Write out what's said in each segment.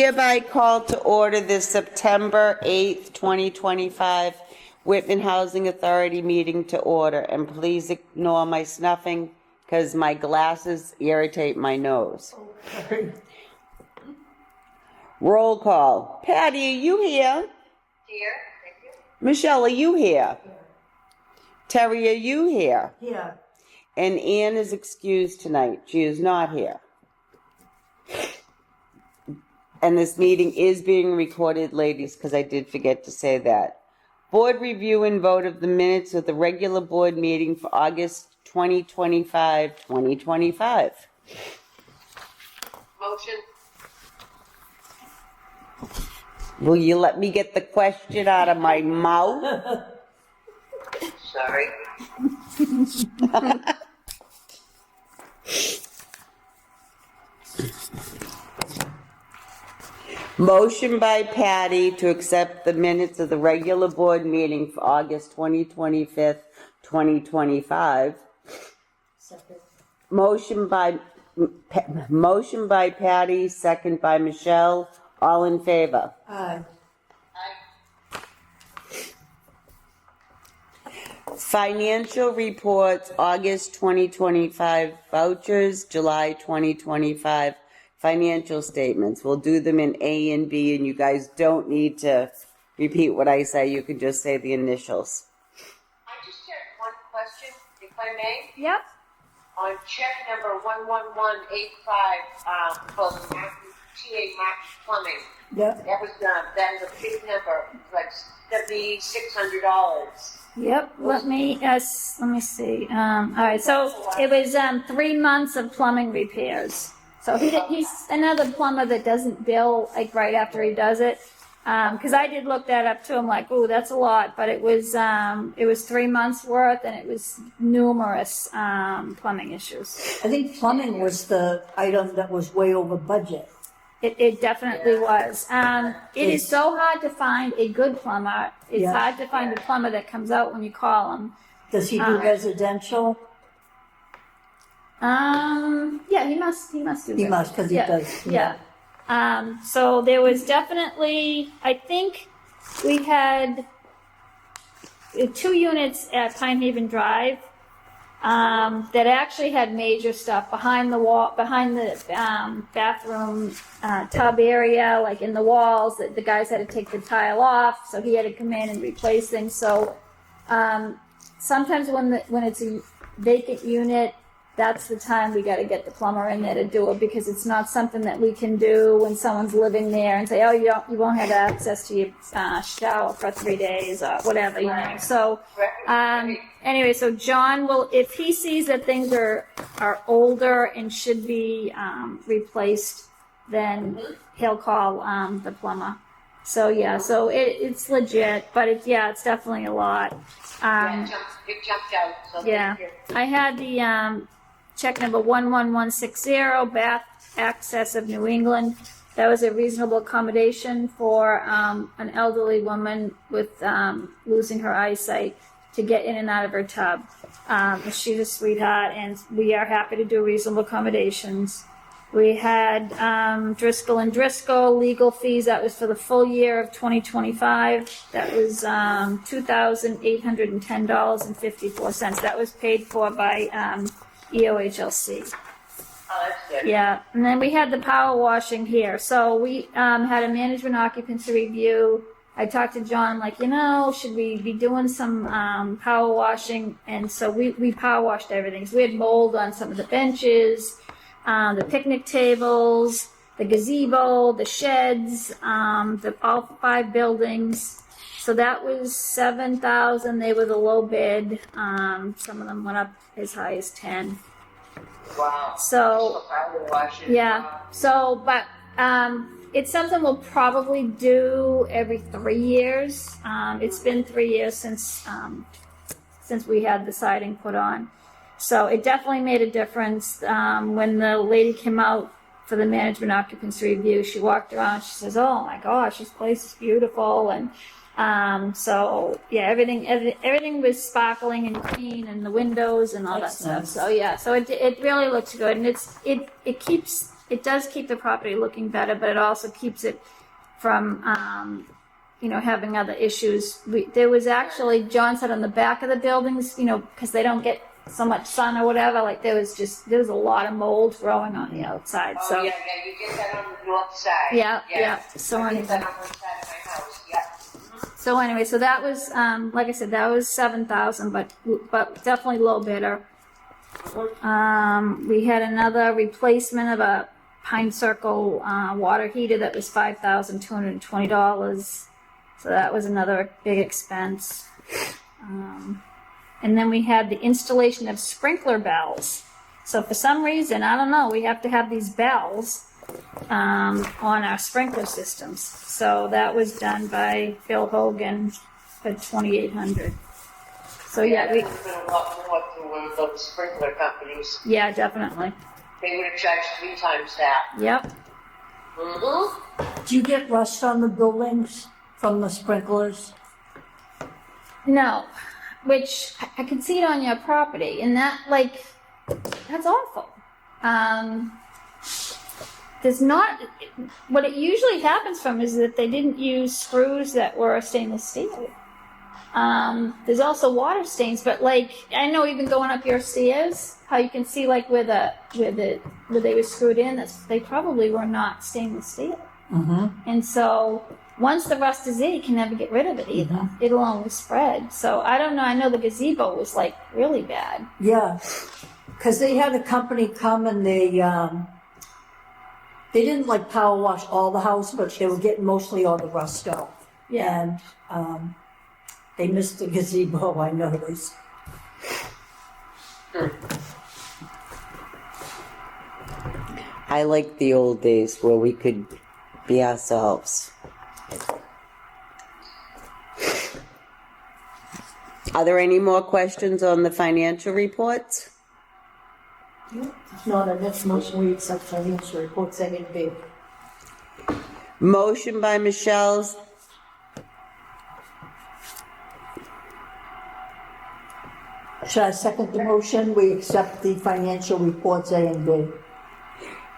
Hereby call to order this September 8th, 2025 Whitman Housing Authority meeting to order. And please ignore my snuffing because my glasses irritate my nose. Okay. Roll call. Patty, are you here? Here, thank you. Michelle, are you here? Terry, are you here? Yeah. And Ann is excused tonight. She is not here. And this meeting is being recorded, ladies, because I did forget to say that. Board review and vote of the minutes of the regular board meeting for August 2025. Motion. Will you let me get the question out of my mouth? Sorry. Motion by Patty to accept the minutes of the regular board meeting for August 25th, 2025. Second. Motion by Patty, second by Michelle. All in favor? Aye. Financial reports, August 2025 vouchers, July 2025 financial statements. We'll do them in A and B, and you guys don't need to repeat what I say. You can just say the initials. I just had one question, if I may. Yep. On check number 11185 for the TA Max Plumbing. Yep. That was that is a big number, like $7,600. Yep. Let me see. All right. So it was 3 months of plumbing repairs. So he's another plumber that doesn't bill like right after he does it. Because I did look that up too. I'm like, oh, that's a lot, but it was 3 months worth, and it was numerous plumbing issues. I think plumbing was the item that was way over budget. It definitely was. It is so hard to find a good plumber. It's Yeah. hard to find a plumber that comes out when you call him. Does he do residential? Yeah, he must do He that. must, because he Yeah. does. Yeah. So there was definitely, I think we had 2 units at Pine Haven Drive that actually had major stuff behind the wall, behind the bathroom tub area, like in the walls, that the guys had to take the tile off, so he had to come in and replace things. So sometimes when it's a vacant unit, that's the time we got to get the plumber in there to do it, because it's not something that we can do when someone's living there and say, oh, you won't have access to your shower for 3 days or whatever, you know. So anyway, so John will, if he sees that things are older and should be replaced, then he'll call the plumber. So yeah, so it's legit, but it's definitely a lot. It jumped out. So Yeah, thank you. I had the check number 11160, Bath Access of New England. That was a reasonable accommodation for an elderly woman with losing her eyesight to get in and out of her tub. She's a sweetheart, and we are happy to do reasonable accommodations. We had Driscoll and Driscoll legal fees. That was for the full year of 2025. That was $2,810.54. That was paid for by EOHLC. Oh, that's good. Yeah, and then we had the power washing here. So we had a management occupancy review. I talked to John, like, should we be doing some power washing? And so we power washed everything. So we had mold on some of the benches, the picnic tables, the gazebo, the sheds, all 5 buildings. So that was $7,000. They were the low bid. Some of them went up as high as 10. Wow. So Power washing. yeah. So, but it's something we'll probably do every 3 years. It's been 3 years since we had the siding put on. So it definitely made a difference. When the lady came out for the management occupancy review, she walked around, she says, oh my gosh, this place is beautiful. And so yeah, everything was sparkling and clean, and the windows and all That's that nice. stuff. So yeah, so it really looks good, and it keeps it does keep the property looking better, but it also keeps it from, having other issues. There was actually, John said on the back of the buildings, because they don't get so much sun or whatever, like there was a lot of mold growing on the outside, Oh, so. yeah, you get that on the north side. Yeah. So I get that anyway, on one side of my house, yeah. so that was, like I said, that was 7,000, but definitely low bidder. We had another replacement of a Pine Circle water heater that was $5,220. So that was another big expense. And then we had the installation of sprinkler bells. So for some reason, I don't know, we have to have these bells on our sprinkler systems. So that was done by Phil Hogan for $2,800. So yeah, That would have been a lot more to one of those sprinkler companies. yeah, definitely. They would have charged 3 times that. Yep. Mm-hmm. Do you get rust on the buildings from the sprinklers? No, which I can see it on your property, and that's awful. There's not, what it usually happens from is that they didn't use screws that were stainless steel. There's also water stains, but I know even going up your stairs, how you can see where they were screwed in, they probably were not stainless steel. Mm-hmm. And so once the rust is in, you can never get rid of it either. Mm-hmm. It'll only spread. So I don't know. I know the gazebo was really bad. Yeah, because they had a company come and they didn't power wash all the house, but they were getting mostly all the rust out. Yeah. And they missed the gazebo, I noticed. I like the old days where we could be ourselves. Are there any more questions on the financial reports? It's not a next motion, we accept financial reports, A and B. Motion by Michelle, Should I second the motion? We accept the financial reports, A and B.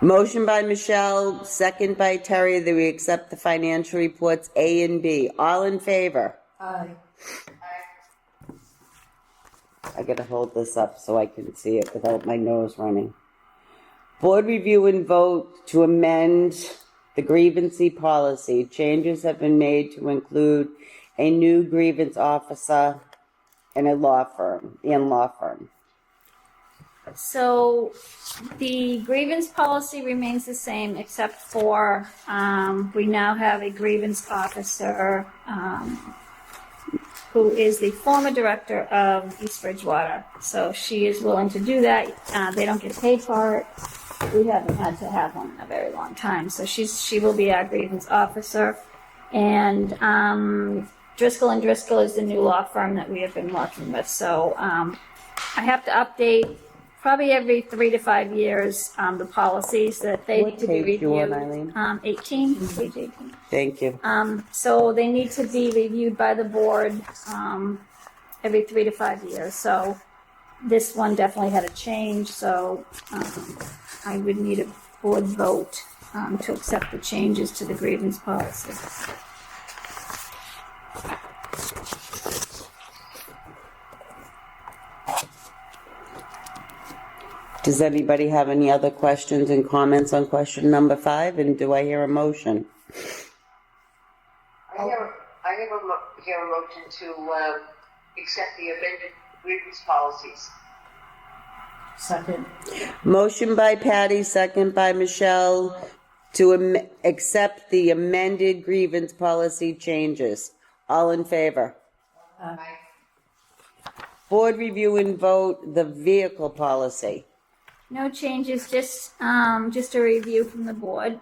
motion by Michelle, second by Terry, that we accept the financial reports A and B. All in favor? Aye. I gotta hold this up so I can see it without my nose running. Board review and vote to amend the grievancy policy. Changes have been made to include a new grievance officer and a law firm. So the grievance policy remains the same, except for we now have a grievance officer who is the former director of East Bridgewater. So she is willing to do that. They don't get paid for it. We haven't had to have one in a very long time. So she will be our grievance officer. And Driscoll and Driscoll is the new law firm that we have been working with. So I have to update probably every 3 to 5 years the policies that they What need to be page you reviewed. on, Eileen? 18, page 18. Thank you. So they need to be reviewed by the board every 3 to 5 years. So this one definitely had a change. So I would need a board vote to accept the changes to the grievance policy. Does anybody have any other questions and comments on question number 5? And do I hear a motion? I hear a motion to accept the amended grievance policies. Second. Motion by Patty, second by Michelle, to accept the amended grievance policy changes. All in favor? Aye. Board review and vote the vehicle policy. No changes, just a review from the board.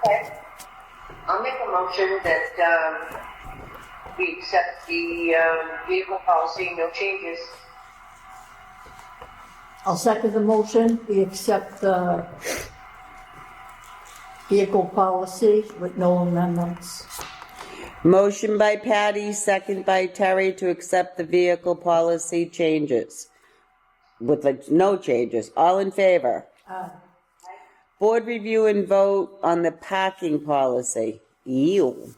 Okay. I'll make a motion that we accept the vehicle policy, no changes. I'll second the motion. We accept the vehicle policy with no amendments. Motion by Patty, second by Terry, to accept the vehicle policy changes. with like no changes. All in favor? Board review and vote on the parking policy. Ew.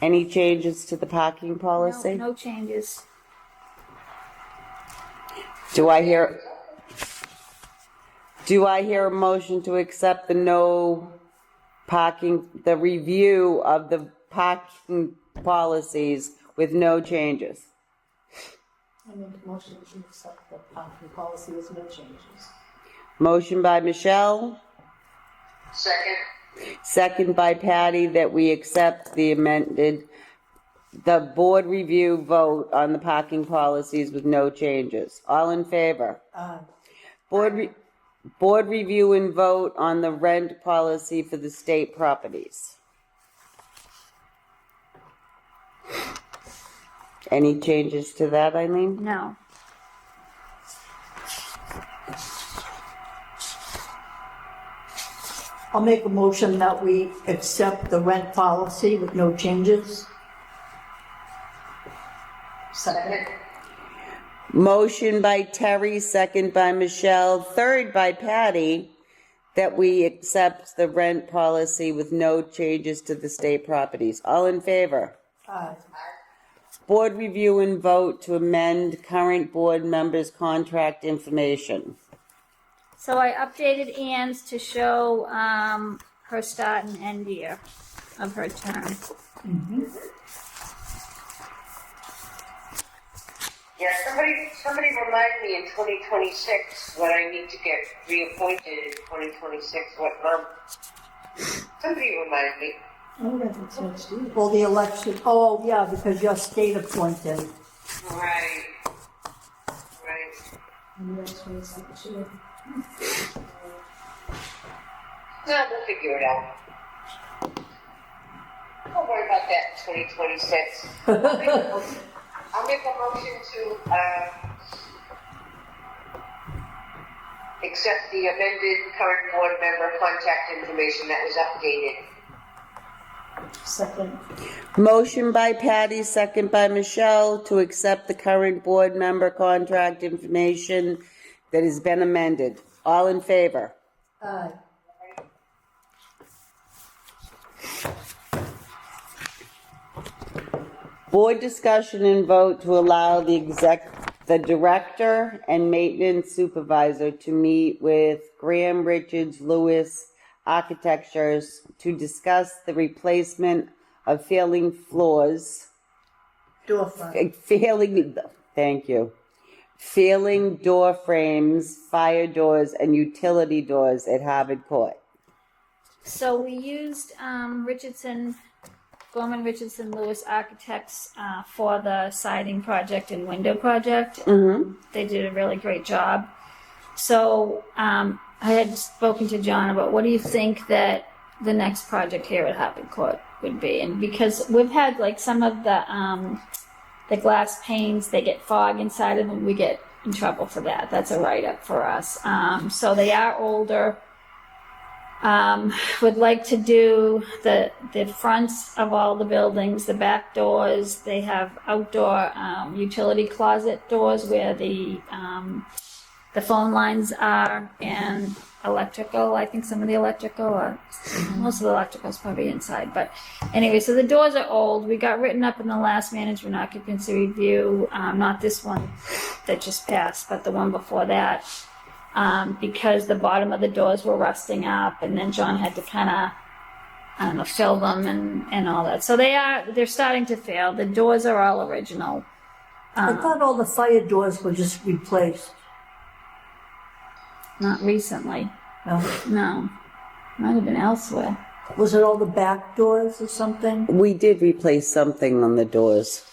Any changes to the parking policy? No changes. Do I hear a motion to accept the the review of the parking policies with no changes? I make a motion to accept the parking policy with no changes. Motion by Michelle, Second. second by Patty, that we accept the board review vote on the parking policies with no changes. All in favor? Board review and vote on the rent policy for the state properties. Any changes to that, Eileen? No. I'll make a motion that we accept the rent policy with no changes. Second. Motion by Terry, second by Michelle, third by Patty, that we accept the rent policy with no changes to the state properties. All in favor? Aye. Board review and vote to amend current board members' contract information. So I updated Ann's to show her start and end year of her term. Yeah, somebody remind me in 2026 when I need to get reappointed in 2026, what month? Somebody remind me. Oh, that's next year. Well, the election, oh, yeah, because you're state appointed. Right. And that's when it's next year. No, we'll figure it out. Don't worry about that in 2026. I'll make a motion to accept the amended current board member contact information that was updated. Second. Motion by Patty, second by Michelle, to accept the current board member contract information that has been amended. All in favor? Aye. Board discussion and vote to allow the director and maintenance supervisor to meet with Graham Richards Lewis Architectures to discuss the replacement of failing floors, Door front. failing door frames, fire doors, and utility doors at Harvard Court. So we used Gorman Richardson Lewis Architects for the siding project and window project. They did a really great job. So I had spoken to John about what do you think that the next project here at Harvard Court would be, and because we've had like some of the glass panes, they get fog inside of them, we get in trouble for that. That's a write-up for us. So they are older. Would like to do the fronts of all the buildings, the back doors. They have outdoor utility closet doors where the phone lines are, and electrical. I think some of the electrical, or most of the electrical is probably inside. But anyway, so the doors are old. We got written up in the last management occupancy review, not this one that just passed, but the one before that. Because the bottom of the doors were rusting up, and then John had to kind of, fill them and all that. So they're starting to fail. The doors are all original. I thought all the fire doors were just replaced. Not recently. No. Might have been elsewhere. Was it all the back doors or something? We did replace something on the doors.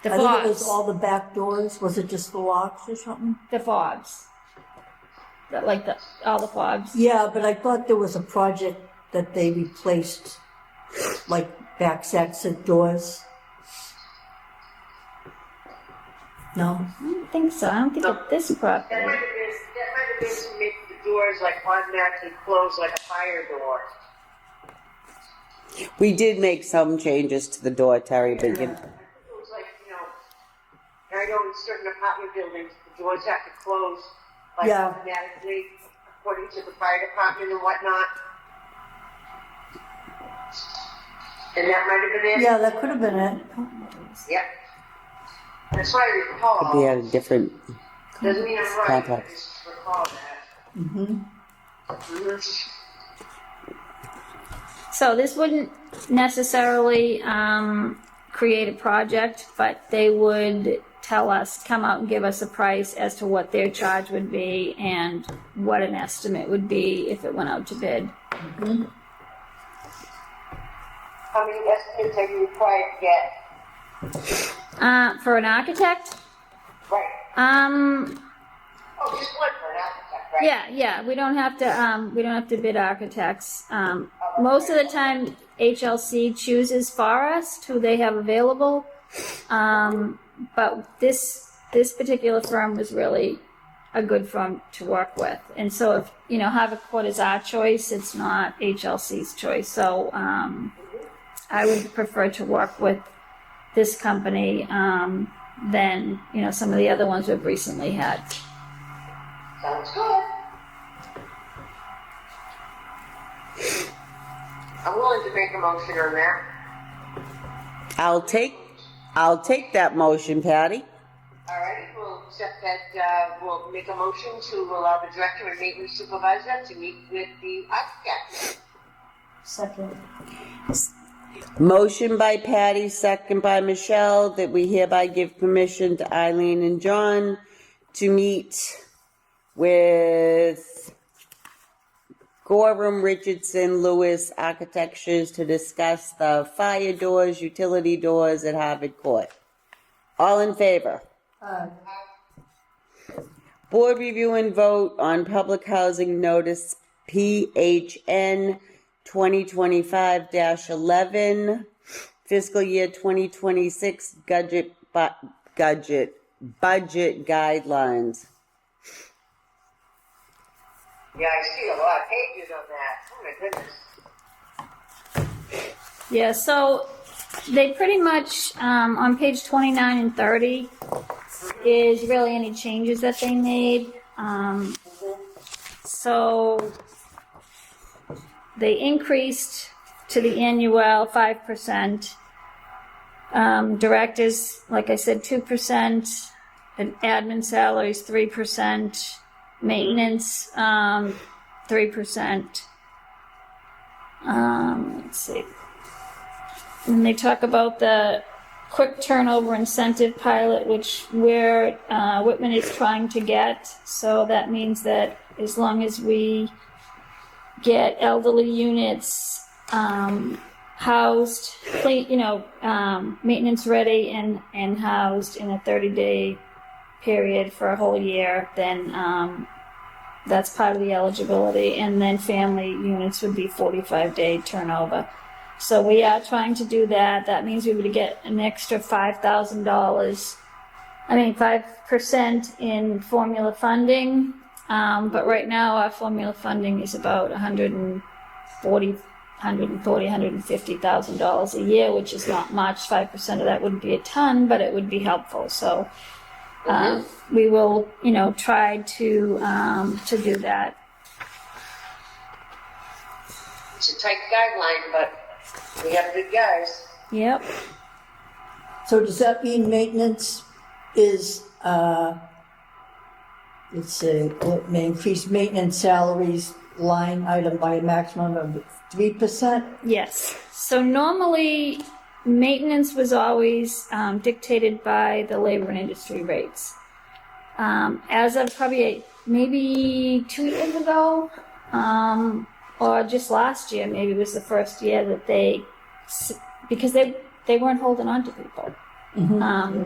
The I think it was fobs. all the back doors. Was it just the locks or something? The fobs. All the fobs. Yeah, but I thought there was a project that they replaced, like back sets of doors. No? I don't think so. I don't think of this That property. might have been to make the doors like automatically close like a fire door. We did make some changes to the door, Terry, but It was like, I know in certain apartment buildings, the doors have to close, like Yeah. automatically, according to the fire department and whatnot. And that might have been it? Yeah, that could have been it. Yep. That's what I recall. Could be at a different Doesn't mean I'm right, I context. just recall that. Mm-hmm. So this wouldn't necessarily create a project, but they would tell us, come out and give us a price as to what their charge would be and what an estimate would be if it went out to bid. Mm-hmm. How many estimates are you required to get? For an architect, Right. Oh, just one for an architect, right? yeah, we don't have to bid architects. Most of the time, HLC chooses for us who they have available. But this particular firm was really a good firm to work with. And so if, Harvard Court is our choice, it's not HLC's choice. So, I would prefer to work with this company, than, some of the other ones we've recently had. Sounds good. I'm willing to make a motion on that. I'll take that motion, Patty. All right, we'll accept that, we'll make a motion to allow the director and maintenance supervisor to meet with the architect. Second. Motion by Patty, second by Michelle, that we hereby give permission to Eileen and John to meet with Gorham, Richardson, Lewis Architectures to discuss the fire doors, utility doors at Harvard Court. All in favor? Board review and vote on public housing notice PHN 2025-11, fiscal year 2026 budget guidelines. Yeah, I see a lot of pages on that. Oh my goodness. Yeah, so they pretty much, on page 29 and 30 is really any changes that they made. So they increased to the annual 5%. Directors, like I said, 2%. And admin salaries, 3%. Maintenance, 3%. Let's see. And they talk about the quick turnover incentive pilot, which Whitman is trying to get. So that means that as long as we get elderly units housed, maintenance ready and housed in a 30-day period for a whole year, then that's part of the eligibility. And then family units would be 45-day turnover. So we are trying to do that. That means we would get an extra $5,000. 5% in formula funding. But right now our formula funding is about $150,000 a year, which is not much. 5% of that wouldn't be a ton, but it would be helpful. So we will, try to do that. It's a tight guideline, but we have good guys. Yep. So does that mean maintenance is, may increase maintenance salaries line item by a maximum of 3%? Yes. So normally, maintenance was always dictated by the labor and industry rates. As of probably maybe 2 years ago, or just last year, maybe was the first year that because they weren't holding on to people. Mm-hmm.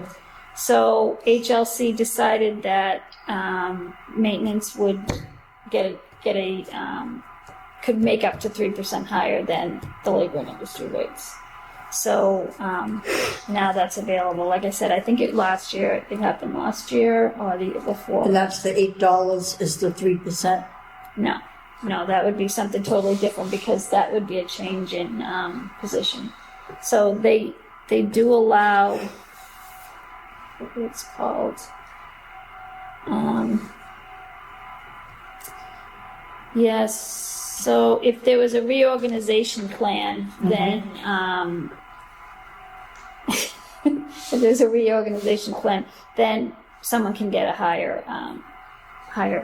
So HLC decided that maintenance would could make up to 3% higher than the labor and industry rates. So now that's available. Like I said, I think it happened last year or the year before. And that's the $8 is the 3%? No, that would be something totally different because that would be a change in position. So they do allow what it's called. Yes, so if there was a reorganization plan, then, if there's a reorganization plan, then someone can get a higher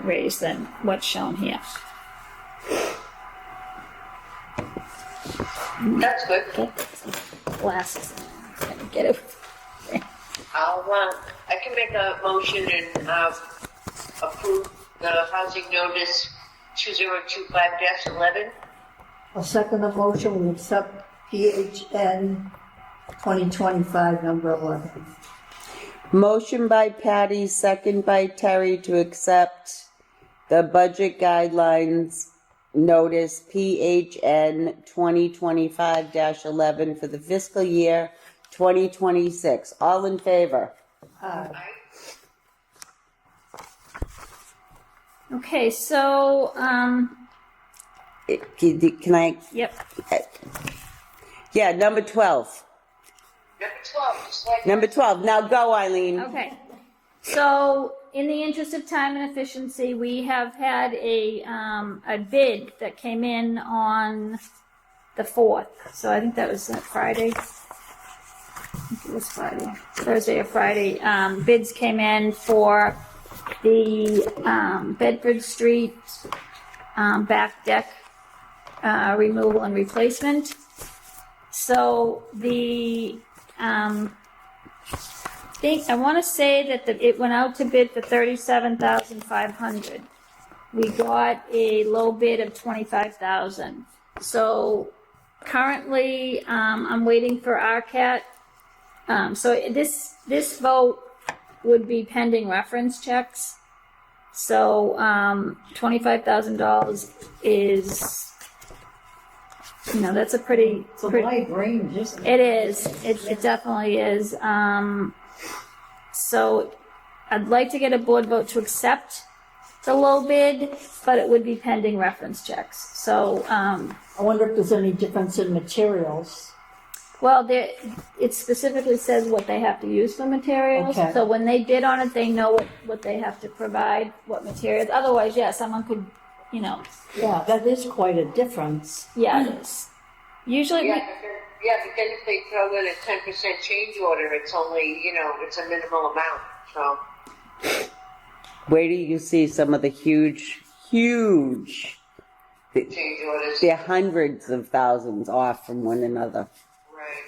raise than what's shown here. That's good. Get some glasses. Get it. I can make a motion and approve the housing notice 2025-11. I'll second the motion, we accept PHN 2025 number 11. Motion by Patty, second by Terry to accept the budget guidelines notice PHN 2025-11 for the fiscal year 2026. All in favor? Okay, so, Can I? yep. Yeah, number 12. Number 12, just like Number 12. Now go, Eileen. Okay. So, in the interest of time and efficiency, we have had a bid that came in on the 4th. So I think that was Friday. I think it was Friday. Thursday or Friday. Bids came in for the Bedford Street back deck removal and replacement. So I want to say that it went out to bid for $37,500. We got a low bid of $25,000. So currently, I'm waiting for RCAT. So this vote would be pending reference checks. So $25,000 is, that's a pretty. It's a wide range, isn't it? It is. It definitely is. So I'd like to get a board vote to accept the low bid, but it would be pending reference checks. So, I wonder if there's any difference in materials. well, it specifically says what they have to use for materials. Okay. So when they bid on it, they know what they have to provide, what materials. Otherwise, yeah, someone could, Yeah, that is quite a difference. yeah, it is. Usually, but then if they throw in a 10% change order, it's only, it's a minimal amount, so. Where do you see some of the huge, Change orders. they're hundreds of thousands off from one another. Right.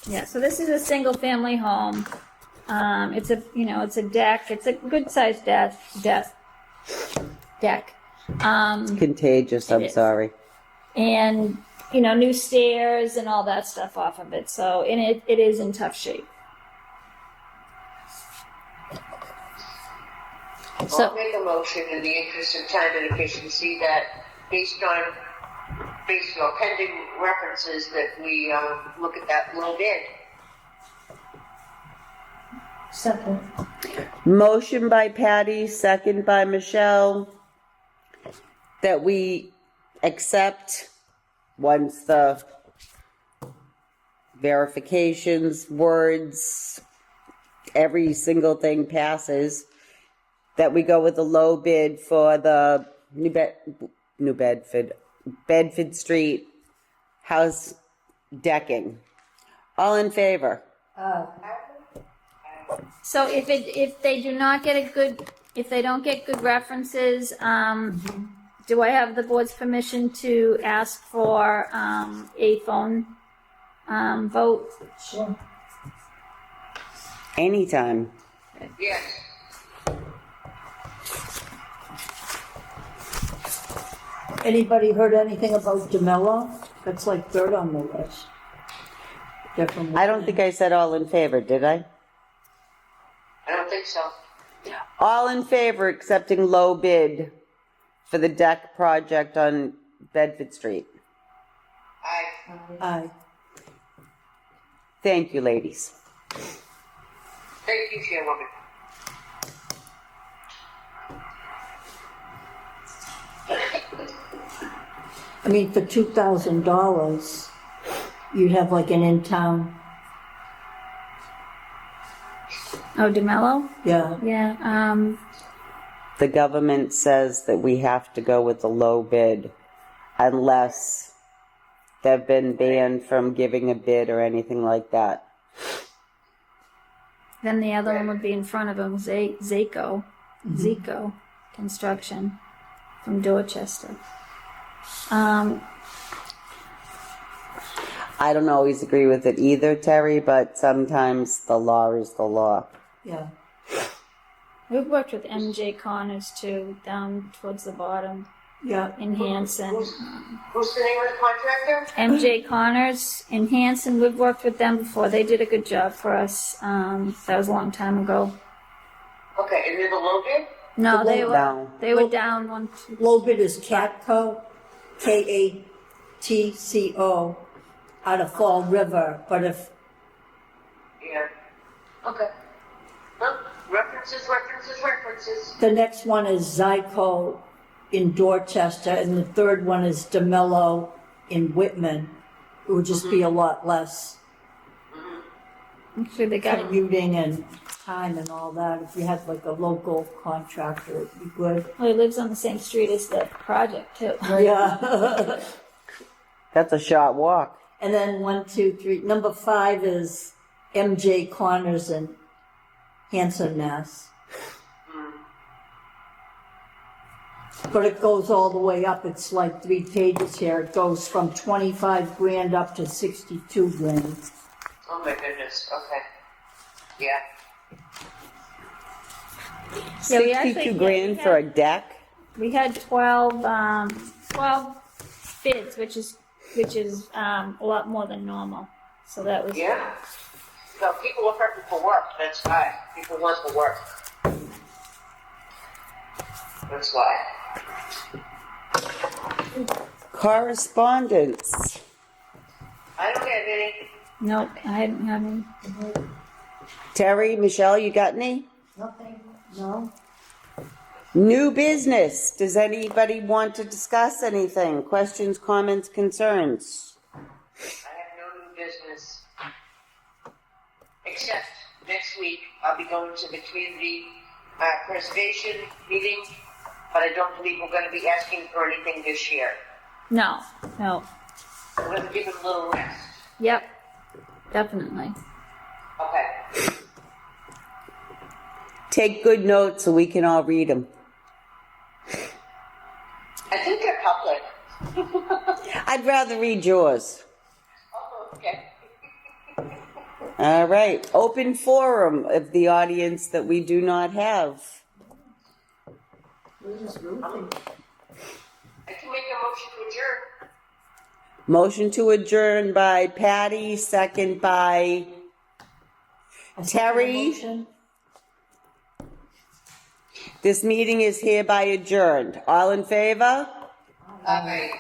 yeah. So this is a single family home. It's a deck. It's a good sized deck. Contagious, I'm is. sorry. And new stairs and all that stuff off of it. So, and it is in tough shape. I'll make a motion in the interest of time and efficiency that based on pending references that we look at that low bid. Second. Motion by Patty, second by Michelle, that we accept once the verifications, words, every single thing passes, that we go with the low bid for the Bedford Street house decking. All in favor? So if they don't get good references, do I have the board's permission to ask for a phone vote? Sure. Anytime. Yes. Anybody heard anything about DeMello? That's like third on the list. They're from I don't think I said all in favor, did I? I don't think so. All in favor accepting low bid for the deck project on Bedford Street. Aye. Thank you, ladies. Thank you, Chairwoman. I mean, for $2,000, you'd have like an in-town Oh, DeMello? Yeah, Yeah, The government says that we have to go with the low bid unless they've been banned from giving a bid or anything like that. then the other one would be in front of him, Zico Construction from Dorchester. I don't always agree with it either, Terry, but sometimes the law is the law. yeah. We've worked with MJ Connors too, down towards the bottom Yeah, in Hanson. Who's the name of the contractor? MJ Connors in Hanson, we've worked with them before. They did a good job for us. That was a long time ago. Okay, and they're the low bid? No, The they low- were down. they were down one. low bid is Catco, Katco, out of Fall River, but if, Yeah. Okay. Well, references. the next one is Zyco in Dorchester, and the third one is DeMello in Whitman. It would just be a lot less Actually, they got commuting and time and all that. If you had like a local contractor, it'd be good. Well, he lives on the same street as the project too. Yeah. That's a short walk. And then 1, 2, 3. Number 5 is MJ Connors in Hanson, Mass. But it goes all the way up. It's like 3 pages here. It goes from 25 grand up to 62 grand. Oh my goodness, okay. Yeah. Yeah, we actually- 62 yeah, grand we for a had- deck? We had 12 bids, which is a lot more than normal. So that was Yeah. No, people are hurting for work, that's why. People want the work. That's why. Correspondence. I don't have any. Nope, I didn't have any. Terry, Michelle, you got any? Nothing. No? New business. Does anybody want to discuss anything? Questions, comments, concerns? I have no new business. Except next week, I'll be going to the community preservation meeting, but I don't believe we're going to be asking for anything this year. No. We're going to give them a little rest. Yep, definitely. Okay. Take good notes so we can all read them. I think they're public. I'd rather read yours. Oh, okay. All right. Open forum of the audience that we do not have. I can make a motion to adjourn. Motion to adjourn by Patty, second by I second the Terry. motion. This meeting is hereby adjourned. All in favor? Bye.